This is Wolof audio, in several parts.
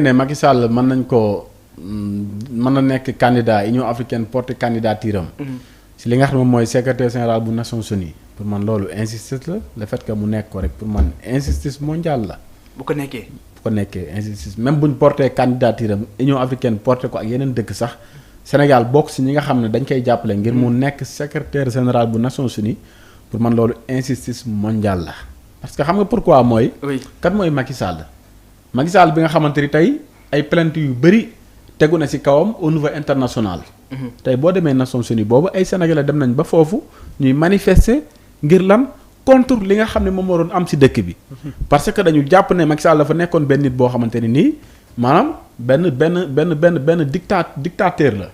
ne Macky Sall mën na nekk candidat Union africaine porte candidature am. si li nga xam ne mooy secrétaire général bu Nations Unies pour man loolu injustice la le fait que mu nekk ko rek pour man injustice mondiale la. bu ko nekkee injustice même buñ porté candidature am Union africaine porté ko ak yeneen dëkk sax Sénégal bokk si ñi nga xam ne dañ koy jàppale ngir mu nekk secrétaire général bu Nations Unies pour man loolu injustice mondiale la. parce que xam nga pourquoi mooy. kat mooy Macky Sall. Macky Sall bi nga xamante ni tey ay plainte yu bëri tegu na ci kawam au niveau international. tey boo demee Nations Unies boobu ay sénégalais dem nañ ba foofu ñuy manifester ngir lan contre li nga xam ne moom moo doon am ci dëkk bi. parce que dañu jàpp ne Macky Sall dafa nekkoon benn nit boo xamante ne nii maanaam benn dictateur la.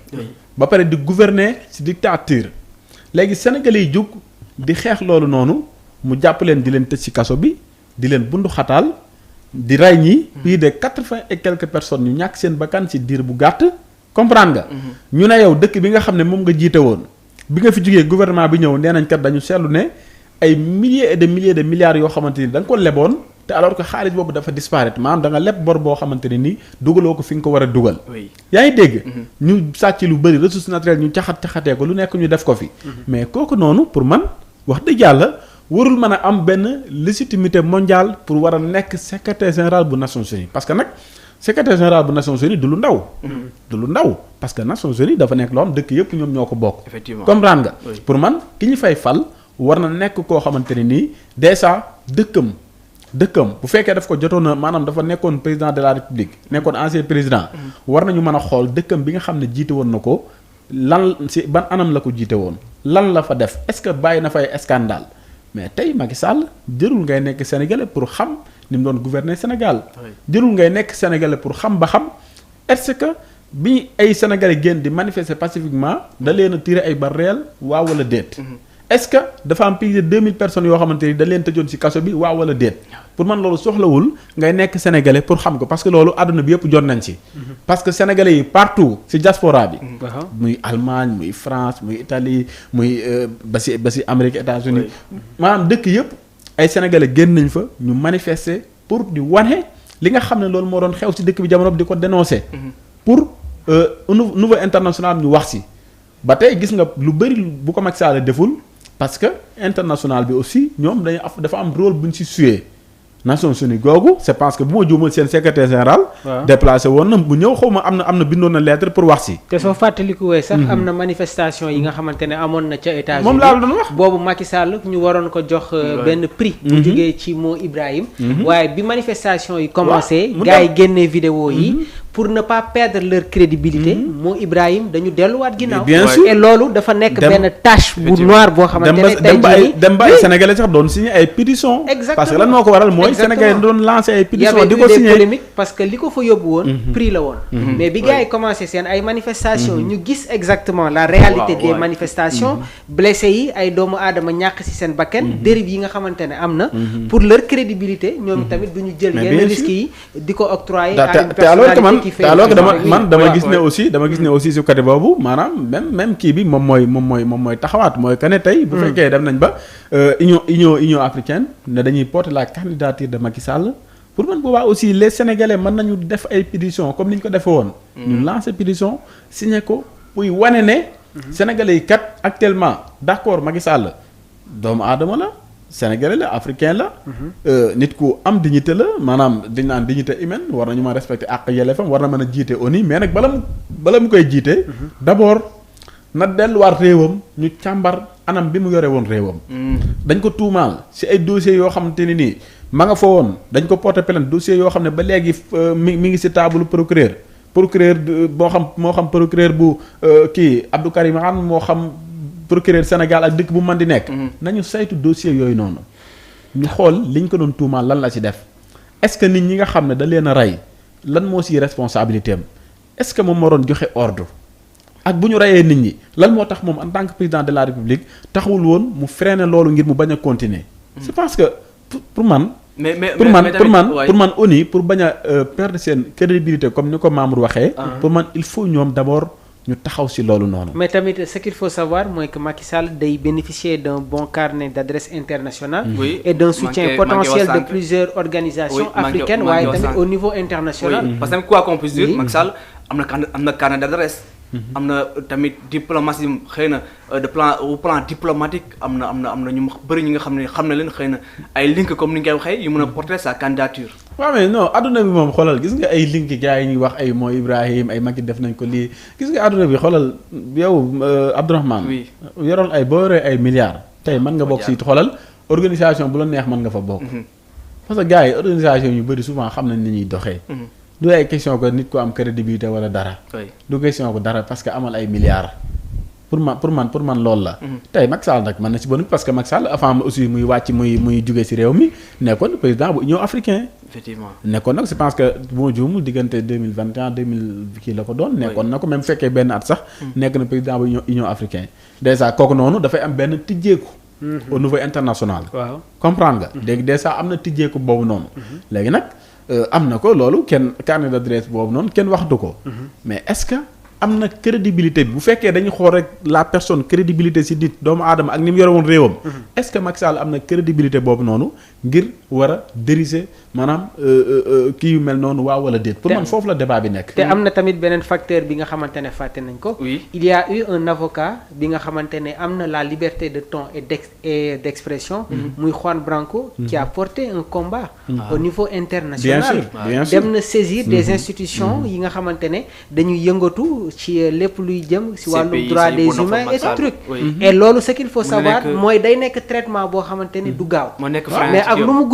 ba pare di gouverner ci dictature. léegi sénégalais yi jug di xeex loolu noonu mu jàpp leen di leen tëj ci kaso bi di leen bundu xataal. di rey ñi plus de 80 et quelques personnes ñu ñàkk seen bakkan ci diir bu gàtt comprendre nga. ñu ne yow dëkk bi nga xam ne moom nga jiite woon bi nga fi jógee gouvernement bi ñëw nee nañ kat dañu seetlu ne ay milliers et de milliers de milliards yoo xamante ni da nga ko leboon te alors que xaalis boobu dafa disparaître maanaam da nga leb bor boo xamante ne ni dugaloo ko fi nga ko war a dugal. yaa ngi dégg. ñu sàcc lu bëri ressources naturelles ñu caxatee ko lu nekk ñu def ko fi. mais kooku noonu pour man wax dëgg yàlla. warul mën a am benn légitimité mondiale pour war a nekk secrétaire général bu Nations Unies parce que nag secrétaire général bu Nations Unies du lu ndaw. du lu ndaw parce que Nations Unies dafa nekk loo xam dëkk yëpp ñoom ñoo ko bokk. effectivement comprendre nga. pour man ki ñu fay fal war na nekk koo xamante ne nii déjà dëkkam bu fekkee daf ko jotoon na maanaam dafa nekkoon président de la république nekkoon ancien président. war nañu mën a xool dëkkam bi nga xam ne jiite woon na ko lan si ban anam la ko jiite woon lan la fa def est-ce que bàyyi na fay scandale. mais tey Macky Sall jërul ngay nekk sénégalais pour xam ni mu doon gouverner Sénégal. jërul ngay nekk sénégalais pour xam ba xam est-ce que bi ay sénégalais génn di manifester pacifiquement da leen a tirer ay balles réelles waaw wala déet. est-ce que dafa am plus de 2000 personnes yoo xamante ni da leen tëjoon ci kaso bi waaw wala déet. pour man loolu soxlawul ngay nekk sénégalais pour xam ko parce que loolu àdduna bi yëpp jot nañ ci. parce que sénégalais yi partout ci diaspora bi. muy Allemagne muy France muy Italie muy ba ci Amérique États-Unis maanaam dëkk yëpp ay sénégalais génn nañ fa ñu manifester pour di wane li nga xam ne loolu moo doon xew ci dëkk bi jamono di ko dénoncer. pour niveau international ñu wax ci. ba tey gis nga lu bëri bu ko Macky Sall deful. parce que international bi aussi ñoom dafa am rôle bu ñu ci suyee Nations Unies googu c'est parce que bu ma juumal seen secrétaire général. déplacé woon na bu ñëw xaw ma am na bindoon na lettre pour wax ci. te soo fàttalikuwee sax am na manifestation yi nga xamante ne amoon na ca États-Unis moom laa doon wax boobu Macky Sall ñu waroon ko jox benn prix. bu jógee ci Mo Ibrahim. waaye bi manifestation yi commencé. gars yi génnee vidéo yi. pour ne pas perdre leur crédibilité. Mo Ibrahim dañu delluwaat ginnaaw. bien sûr et loolu dafa nekk benn tache bu noire boo xamante ne tey jii dem ba ay sénégalais sax doon signé ay pétition. exactement parce que lan moo ko waral mooy sénégalais doon lancé ay pétition di ko signé polémique parce que li ko fa yóbbu woon. prix la woon. mais bi gars yi commencé seen ay manifestations. ñu gis exactement la réalité des manifestations. blessés yi ay doomu aadama ñàkk ci seen bakkan. dérive yi nga xamante ne am na. pour leur crédibilité ñoom tamit du ñu jël yenn risques yi di ko octroyer à une personnalité te alors que dama gis ne aussi su côté boobu maanaam même kii bi moom mooy taxawaat mooy que ne tey bu fekkee dem nañ ba union africaine ne dañuy porter la candidature de Macky Sall pour man boobaa aussi les sénégalais mën nañu def ay pétition comme ni ñu ko defee woon ñu lancer pétition signé ko muy wane ne sénégalais yi kat actuellement d'accord Macky Sall doomu aadama la sénégalais la africain la nit ku am dignité la maanaam dañ naan dignité humaine war nañu mën a respecter àq yelleefam war na mën a jiite ONU mais nag bala mu koy jiite d'abord na delluwaat réewam ñu càmbar anam bi mu yore woon réewam dañ ko tuumaal ci ay dossiers yoo xamante ne nii ma nga fa woon dañ ko porter plainte dossiers yoo xam ne ba léegi mi ngi ci table procureur moo xam procureur bu kii Abdou Karim Khan moo xam procureur Sénégal ak dëkk bu mën di nekk. nañu saytu dossier yooyu noonu. ñu xool liñ ko doon tuumaal lan la ci def est-ce que nit ñi nga xam ne da leen a rey lan moo ci responsabilité am est-ce que moom moo doon joxe ordre ak bu ñu reyee nit ñi lan moo tax moom en tant que président de la République taxawul woon mu freiner loolu ngir mu bañ a continuer. c'est parce que pour man. pour man ONU pour bañ a perdre seen crédibilité comme ni ko Mamour waxee. pour man il faut ñoom d'abord ñu taxaw ci loolu noonu. mais tamit ce qu'il faut savoir mooy que Macky Sall day bénéficier d'un bon carnet d'adresses internationales. et d'un soutien potentiel de plusieurs organisations africaines waaye tamit au niveau international. parce que quoi qu'on puisse dire Macky Sall am na carnet d'adresse. am na tamit diplomatie xëy na au plan diplomatique am na ñu bëri ñi nga xam ne leen xëy na ay link comme ni nga koy waxee yu mën a porter sa candidature. waaw mais non adduna bi moom xoolal gis nga ay link gars yi ñuy wax ay mooy Ibrahim ay Macky def nañ ko lii gis nga adduna bi xoolal yow Abdourahmane. oui yoroon boo yoree ay milliards. tey mën nga bokk ci xoolal organisation bu la neex mën nga fa bokk. parce que gars yi organisation yu bëri souvent xam nañ ni ñuy doxee. du ay question que nit ko am crédibilité wala dara. du question ko dara parce que amal ay milliards. pour man loolu la. tey Macky Sall nag mën na ci bon parce que Macky Sall avant aussi muy wàcc muy jóge ci réew mi nekkoon président bu Union africaine. effectivement nekkoon nag je pense que bu ma juumul diggante 2021 2000 kii la ko doon. nekkoon na ko même fekkee benn at sax. nekk na président bu Union africaine. déjà kooku noonu dafay am benn tijjeeku. au niveau international. waaw comprendre nga. léegi déjà am na tijjeeku boobu noonu. léegi nag. am na ko loolu kenn carnet d'adresse boobu noonu kenn waxtu ko. mais est-ce que am na crédibilité bi bu fekkee dañu xool rek la personne crédibilité ci nit doomu aadama ak ni mu yore woon réewam. est-ce que Macky Sall am na crédibilité boobu noonu ngir war a diriger maanaam kii yu mel noonu waaw wala déet. pour man foofu la débat bi nekk. te am na tamit beneen facteur bi nga xamante ne fàtte nañ ko. oui il y a eu un avocat bi nga xamante ne am na la liberté de ton et d'expression. muy Juan Branco. qui a porté un combat. au niveau international. bien sûr dem na saisir des institutions yi nga xamante ne dañuy yëngatu ci lépp luy jëm ci wàllu droit des humains et ce truc. et loolu ce qu'il faut savoir mooy day nekk traitement boo xamante ne du gaaw. mais ak lu mu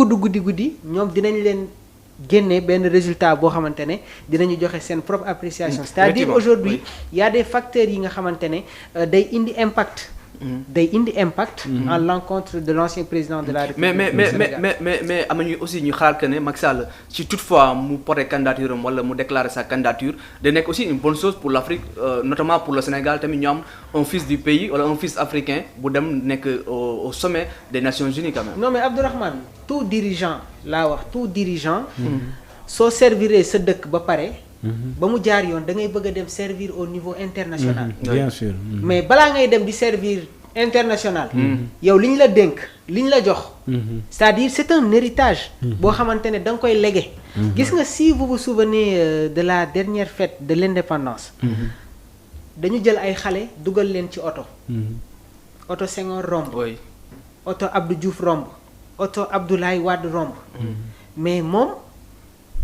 guddi ñoom dinañ leen génne benn résultat boo xamante ne dinañu joxe seen propre appréciation. c'est-à-dire aujourd'hui il y a des facteurs yi nga xamante ne day indi impact. En l'encontre de l'ancien président de la République. mais am nañu aussi ñu xalaat que ne Macky Sall si toutefois mu porté candidature am wala mu déclarer sa candidature day nekk aussi une bonne chose pour l'Afrique notamment pour le Sénégal tamit ñu am un fils du pays wala un fils africain bu dem nekk au sommet des Nations Unies quand même. non mais Abdourahmane tout dirigeant soo serviree sa dëkk ba pare. ba mu jaar yoon da ngay bëgg a dem servir au niveau international. bien sûr. mais balaa ngay dem di servir international. yow li ñu la dénk li ñu la jox. c'est-à-dire c'est un héritage. boo xamante ne da nga koy léguer. gis nga si vous vous souvenez de la dernière fête de l'indépendance. dañu jël ay xale dugal leen ci oto. oto Senghor romb. oto Abdou Diouf romb. oto Abdoulaye Wade romb. mais moom.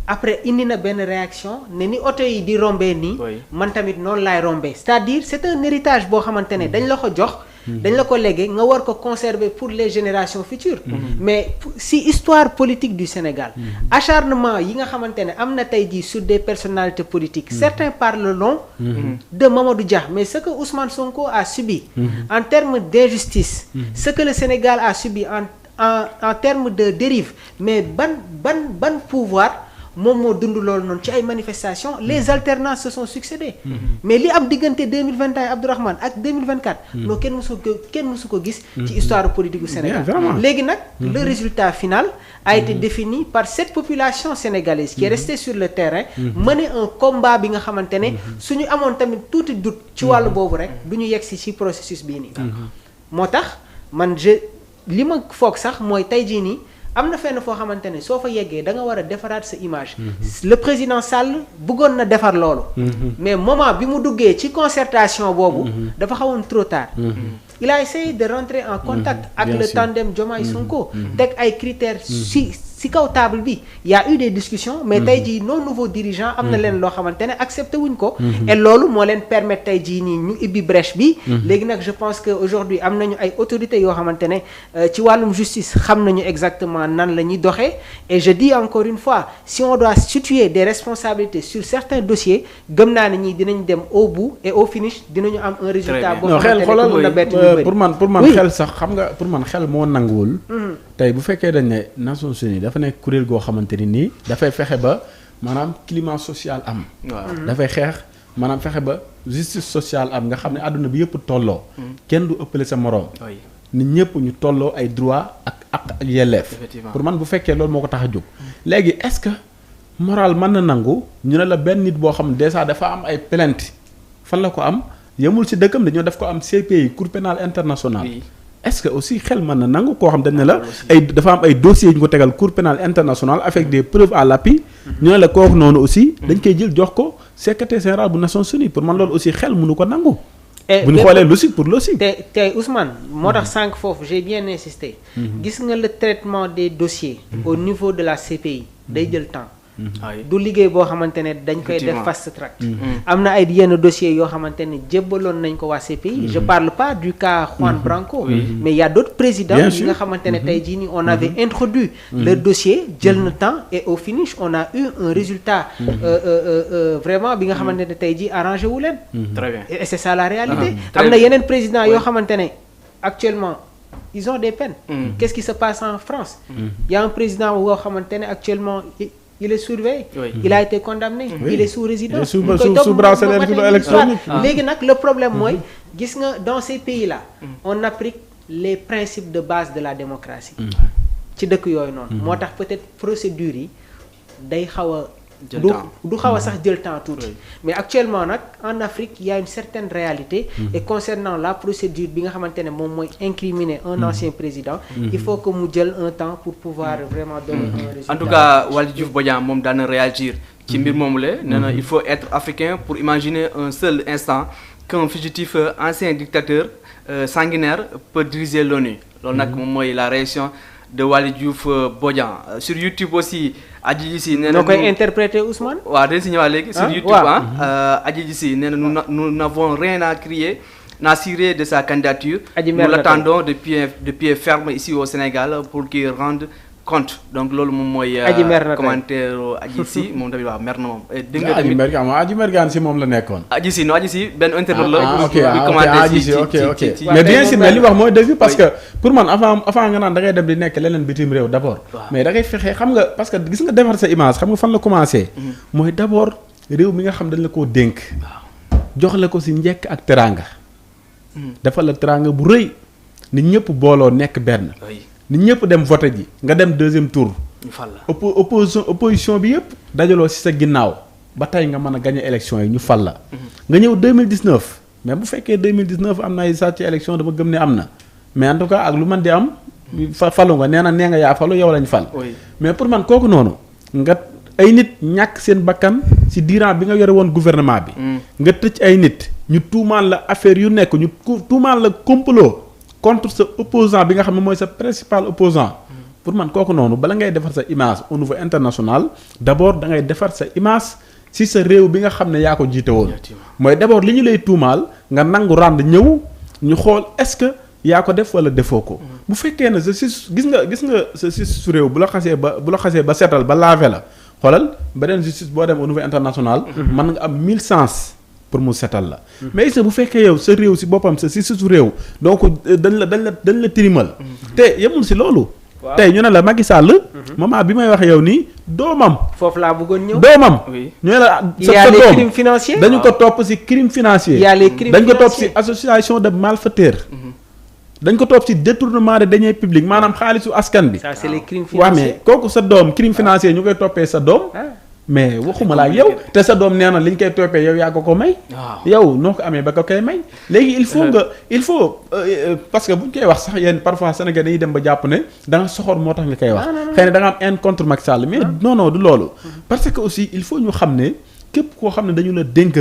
après indi na benn réaction ne ni oto yi di rombee nii. man tamit noonu laay rombee c'est-à-dire c'est un héritage boo xamante ne dañ la ko jox. dañ la ko légué nga war ko conserver pour les générations futures. mais si histoire politique du Sénégal. acharnement yi nga xamante ne am na tey jii sur des personnalités politiques. certains parleront de Mamadou Dia mais ce que Ousmane Sonko a subi. en termes d'injustice. ce que le Sénégal a subi en termes de dérive mais ban pouvoir. moom moo dund loolu noonu ci ay manifestations les alternances se sont succédés. mais li am diggante 2021 Abdourahmane ak 2024. non kenn mësu ko gis. ci histoire politique du Sénégal. léegi nag le résultat final a été défini par cette population sénégalaise qui est restée sur le terrain. mener un combat bi nga xamante ne suñu amoon tamit tuuti doute ci wàllu boobu rek du ñu yegg ci processus bii nii. moo tax man li ma foog sax mooy tey jii nii. am na fenn foo xamante ne soo fa yeggee da nga war a defaraat sa image. le président Sall bëggoon na defar loolu. mais moment bi mu duggee ci concertation boobu. dafa xawoon trop tard. il a essayé de rentrer en contact ak le tandem Diomaye Sonko. teg ay critères si kaw table bi y a eu des discussions mais tey jii nos nouveaux dirigeants am na leen loo xamante ne accepté wuñ ko. et loolu moo leen permettre tey jii nii ñu ibbi brèche bi. léegi nag je pense que aujourd'hui am nañu ay autorités yoo xamante ne ci wàllum justice xam nañu exactement nan la ñuy doxee et je dis encore une fois si on doit situer des responsabilités sur certains dossiers gëm naa ne ñii dinañ dem au bout et au finish dinañu am un résultat boo xamante ne mën na bett ñu bëri pour man xel sax xam nga pour man xel moo nanguwul tey bu fekkee dañ ne Nations Unies dafa nekk kuréel goo xamante ni nii dafay fexe ba maanaam climat social am dafay xeex maanaam fexe ba justice sociale am nga xam ne àdduna bi yëpp tolloo kenn du ëppale sa moroom nit ñëpp ñu tolloo ay droit ak yelleef pour man bu fekkee loolu moo ko tax a jóg léegi est-ce que moral mën na nangu ñu ne la benn nit boo xam déjà dafa am ay plainte fan la ko am yemul ci dëkkam dañoo def ko am CPI Cour pénale internationale. est-ce que aussi xel mën na nangu koo xam dañ ne la ay dafa am ay dossiers yu ñu ko tegal Cour pénale internationale avec des preuves à l'appui. ñu ne la kooku noonu aussi. dañ koy jël jox ko secrétaire général bu Nations Unies pour man loolu aussi xel mënu ko nangu. bu ñu xoolee logique pour logique. te Ousmane moo tax sànq foofu j'ai bien insisté. gis nga le traitement des dossiers. au niveau de la CPI day jël temps. du liggéey boo xamante ne dañ koy def fast track. am na ay yenn dossiers yoo xamante ne jébbaloon nañ ko waa CPI. je parle pas du cas Juan Branco. mais il y a d'autres présidents yi nga xamante ne tey jii nii on avait introduit le dossier jël na temps et au finish on a eu un résultat vraiment bi nga xamante ne tey jii arrangé wu leen. très bien et c'est ça la réalité. am na yeneen présidents yoo xamante ne actuellement ils ont des peines. Qu'est-ce qui se passe en France? Il y a un président boo xamante ne actuellement. Il est surveillé. Il a été condamné. Il est sous résidence. sous bracelet électronique. léegi nag le problème mooy gis nga dans ces pays-là. on applique les principes de base de la démocratie. ci dëkk yooyu noonu. moo tax peut-être procédures yi day xaw a. du xaw a sax jël temps tuuti. mais actuellement nag en Afrique il y a une certaine réalité. et concernant la procédure bi nga xamante ne moom mooy incriminer un ancien président. il faut que mu jël un temps pour pouvoir vraiment donner un résultat. en tout cas Waly Diouf Bodiang moom daan na réagir ci mbir moomu la nee na il faut être africain pour imaginer un seul instant qu'un fugitif ancien dictateur sanguinaire peut diriger l'ONU loolu nag moom mooy la réaction de Waly Diouf Bodiang sur YouTube aussi. Adji Sy nee na noo koy interpréter Ousmane. waaw dañ si ñëwaat léegi. sur YouTube Adji Sy nee na nous n'avons rien à crier à cirer de sa candidature. Nous l'attendons de pied ferme ici au Sénégal pour qu'il rende compte donc loolu moom mooy. commentaire Adji Sy moom tamit waaw mer na moom. dégg nga tamit Adji mergaan si moom la nekkoon. Adji Sy non Adji Sy benn internaute la. ok ok mais bien sûr mais li wax mooy dëgg parce que pour man avant nga naan da ngay dem di nekk leneen bitim réew d'abord. mais da ngay fexe xam nga parce que gis nga defar sa image xam nga fan la commencé. mooy d'abord réew mi nga xam dañ la koo dénk. jox la ko si njekk ak teraanga. defal la teraanga bu rëy nit ñëpp booloo nekk benn. nit ñëpp dem voté ji nga dem deuxième tour. ñu fal la opposition bi yëpp dajaloo ci sa ginnaaw ba tey nga mën a gagner élection yi ñu fal la. nga ñëw 2019 mais bu fekkee 2019 am na ay sàcc élection dama gëm ne am na mais en tout cas ak lu mën di am. falu nga nee nga yaa falu yow lañ fal. mais pour man kooku noonu nga ay nit ñàkk seen bakkan ci durant bi nga yore woon gouvernement bi. nga tëj ay nit ñu tuumaal la affaire yu nekk ñu tuumaal la complot. contre sa opposant bi nga xam ne mooy sa principal opposant pour man kooku noonu bala ngay defar sa image au niveau international d'abord da ngay defar sa image ci sa réew bi nga xam ne yaa ko jiite woon mooy d'abord li ñu lay tuumaal nga nangu rànd ñëw ñu xool est-ce que yaa ko def wala defoo ko bu fekkee ne sa gis nga sa justice su réew bu la xasee ba seetal ba laver la xoolal beneen justice boo dem au niveau international mën nga am 1000 sens pour mu setal la mais is bu fekkee yow sa réew si boppam sa si su réew donc dañ la tirimal te yemul si loolu tey ñu ne la Macky Sall moment bi may wax yow nii doomam foofu laa bëggoon ñëw doomam ñu ne la sa doom crimes financiers dañu ko topp si crime financier dañ ko topp si association de malfaiteurs dañ ko topp si détournement de deniers publics maanaam xaalisu askan bi ça c'est les crimes waaw financiers mais kooku sa doom crime financier ñu koy toppee sa doom mais waxuma laa yow te sa doom nee na li ñu koy toppee yow yaa ko may. yow noo ko amee ba ko koy may. léegi il faut parce que bu ñu koy wax sax yéen parfois Sénégal dañuy dem ba jàpp ne da nga soxor moo tax nga koy wax. xëy na da nga am haine contre Macky Sall mais non du loolu. parce que aussi il faut ñu xam ne képp koo xam ne dañu la dénk.